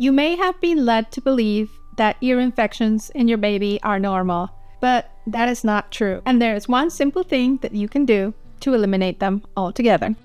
You may have been led to believe that ear infections in your baby are normal, but that is not true. And there is one simple thing that you can do to eliminate them altogether.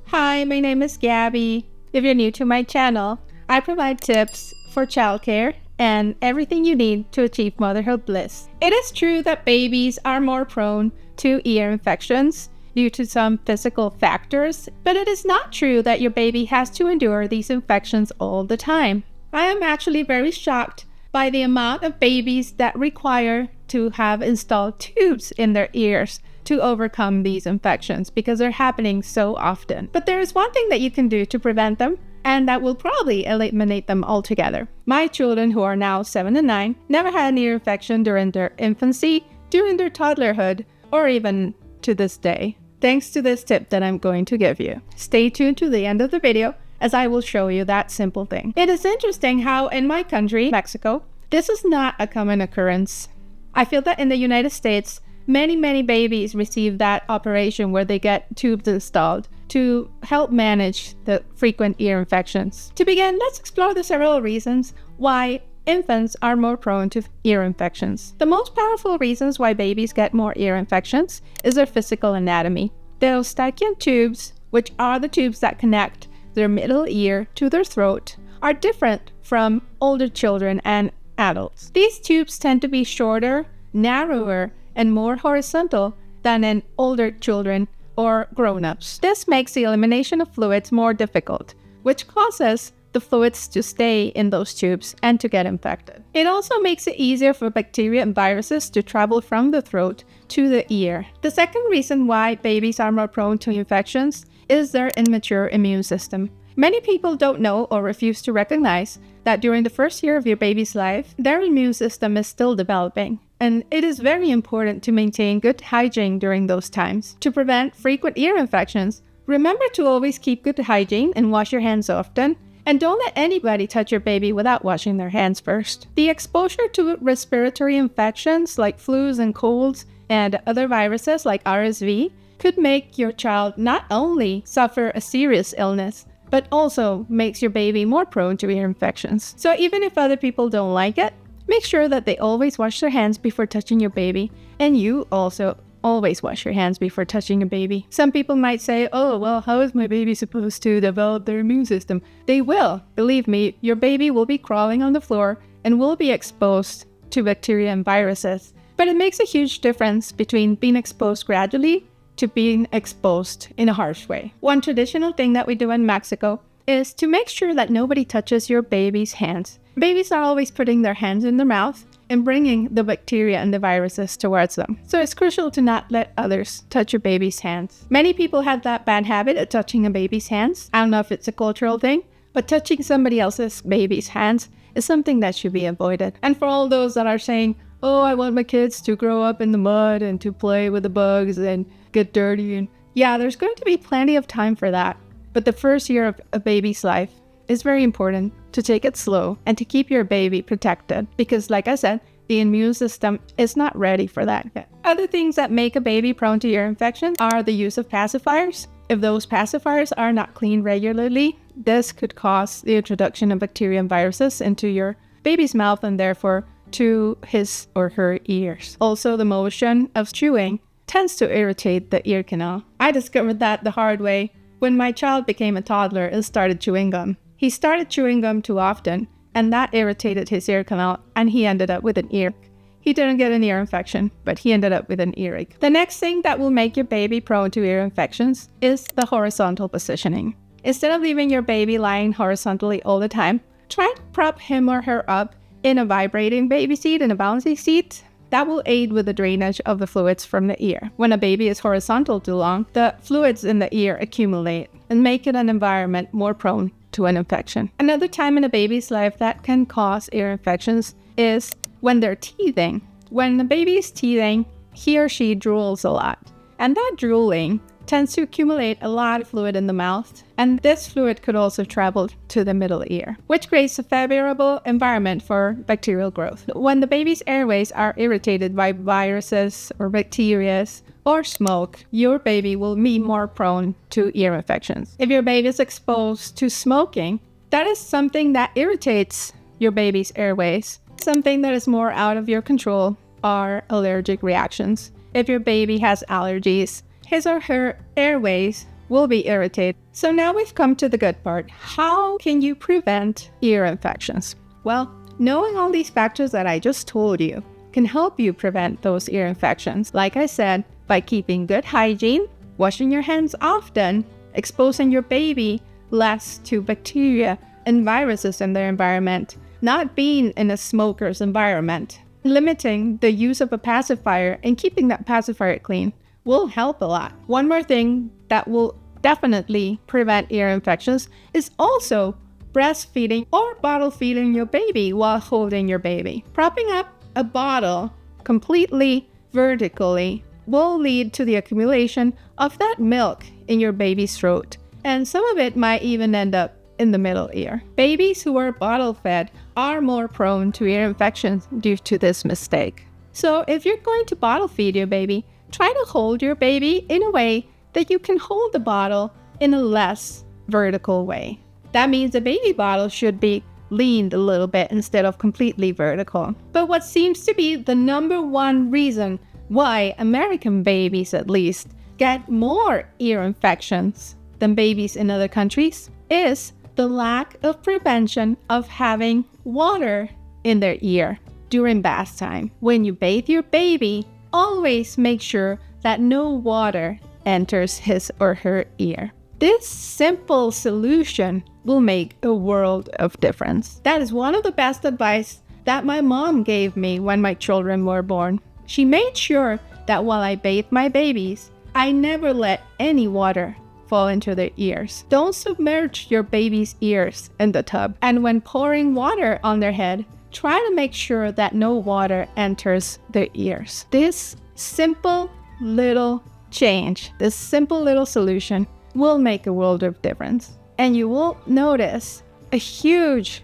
Hi, my name is Gabby. If you're new to my channel, I provide tips for childcare and everything you need to achieve motherhood bliss. It is true that babies are more prone to ear infections due to some physical factors, but it is not true that your baby has to endure these infections all the time. I am actually very shocked by the amount of babies that require to have installed tubes in their ears to overcome these infections because they're happening so often. But there is one thing that you can do to prevent them, and that will probably eliminate them altogether. My children, who are now 7 and 9, never had an ear infection during their infancy, during their toddlerhood, or even to this day, thanks to this tip that I'm going to give you. Stay tuned to the end of the video as I will show you that simple thing. It is interesting how in my country, Mexico, this is not a common occurrence. I feel that in the United States, many babies receive that operation where they get tubes installed to help manage the frequent ear infections. To begin, let's explore the several reasons why infants are more prone to ear infections. The most powerful reasons why babies get more ear infections is their physical anatomy. The eustachian tubes, which are the tubes that connect their middle ear to their throat, are different from older children and adults. These tubes tend to be shorter, narrower, and more horizontal than in older children or grown-ups. This makes the elimination of fluids more difficult, which causes the fluids to stay in those tubes and to get infected. It also makes it easier for bacteria and viruses to travel from the throat to the ear. The second reason why babies are more prone to infections is their immature immune system. Many people don't know or refuse to recognize that during the first year of your baby's life, their immune system is still developing. And it is very important to maintain good hygiene during those times. To prevent frequent ear infections, remember to always keep good hygiene and wash your hands often. And don't let anybody touch your baby without washing their hands first. The exposure to respiratory infections like flus and colds and other viruses like RSV could make your child not only suffer a serious illness, but also makes your baby more prone to ear infections. So even if other people don't like it, make sure that they always wash their hands before touching your baby, and you also always wash your hands before touching a baby. Some people might say, oh, well, how is my baby supposed to develop their immune system? They will. Believe me, your baby will be crawling on the floor and will be exposed to bacteria and viruses. But it makes a huge difference between being exposed gradually to being exposed in a harsh way. One traditional thing that we do in Mexico is to make sure that nobody touches your baby's hands. Babies are always putting their hands in their mouth and bringing the bacteria and the viruses towards them. So it's crucial to not let others touch your baby's hands. Many people have that bad habit of touching a baby's hands. I don't know if it's a cultural thing, but touching somebody else's baby's hands is something that should be avoided. And for all those that are saying, oh, I want my kids to grow up in the mud and to play with the bugs and get dirty, and yeah, there's going to be plenty of time for that. But the first year of a baby's life is very important to take it slow and to keep your baby protected because, like I said, the immune system is not ready for that yet. Other things that make a baby prone to ear infection are the use of pacifiers. If those pacifiers are not cleaned regularly, this could cause the introduction of bacteria and viruses into your baby's mouth and therefore to his or her ears. Also, the motion of chewing tends to irritate the ear canal. I discovered that the hard way when my child became a toddler and started chewing gum. He started chewing gum too often, and that irritated his ear canal, and he ended up with an earache. He didn't get an ear infection, but he ended up with an earache. The next thing that will make your baby prone to ear infections is the horizontal positioning. Instead of leaving your baby lying horizontally all the time, try to prop him or her up in a vibrating baby seat, in a bouncy seat. That will aid with the drainage of the fluids from the ear. When a baby is horizontal too long, the fluids in the ear accumulate and make it an environment more prone to an infection. Another time in a baby's life that can cause ear infections is when they're teething. When the baby is teething, he or she drools a lot. And that drooling tends to accumulate a lot of fluid in the mouth, and this fluid could also travel to the middle ear, which creates a favorable environment for bacterial growth. When the baby's airways are irritated by viruses or bacteria or smoke, your baby will be more prone to ear infections. If your baby is exposed to smoking, that is something that irritates your baby's airways. Something that is more out of your control are allergic reactions. If your baby has allergies, his or her airways will be irritated. So now we've come to the good part. How can you prevent ear infections? Well, knowing all these factors that I just told you can help you prevent those ear infections. Like I said, by keeping good hygiene, washing your hands often, exposing your baby less to bacteria and viruses in their environment, not being in a smoker's environment, limiting the use of a pacifier and keeping that pacifier clean will help a lot. One more thing that will definitely prevent ear infections is also breastfeeding or bottle feeding your baby while holding your baby. Propping up a bottle completely vertically will lead to the accumulation of that milk in your baby's throat, and some of it might even end up in the middle ear. Babies who are bottle fed are more prone to ear infections due to this mistake. So if you're going to bottle feed your baby, try to hold your baby in a way that you can hold the bottle in a less vertical way. That means the baby bottle should be leaned a little bit instead of completely vertical. But what seems to be the number one reason why American babies, at least, get more ear infections than babies in other countries is the lack of prevention of having water in their ear during bath time. When you bathe your baby, always make sure that no water enters his or her ear. This simple solution will make a world of difference. That is one of the best advice that my mom gave me when my children were born. She made sure that while I bathed my babies, I never let any water fall into their ears. Don't submerge your baby's ears in the tub. And when pouring water on their head, try to make sure that no water enters their ears. This simple little change, this simple little solution will make a world of difference. And you will notice a huge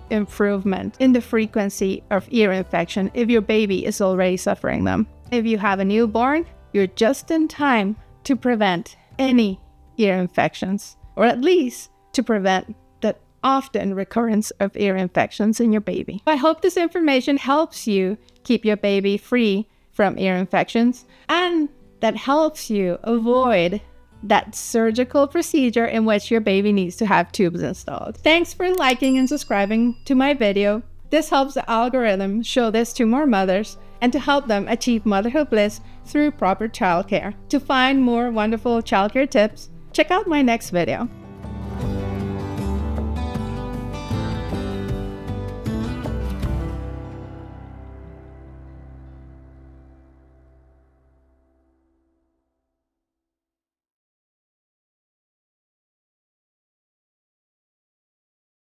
improvement in the frequency of ear infection if your baby is already suffering them. If you have a newborn, you're just in time to prevent any ear infections, or at least to prevent the often recurrence of ear infections in your baby. I hope this information helps you keep your baby free from ear infections, and that helps you avoid that surgical procedure in which your baby needs to have tubes installed. Thanks for liking and subscribing to my video. This helps the algorithm show this to more mothers and to help them achieve motherhood bliss through proper childcare. To find more wonderful childcare tips, check out my next video.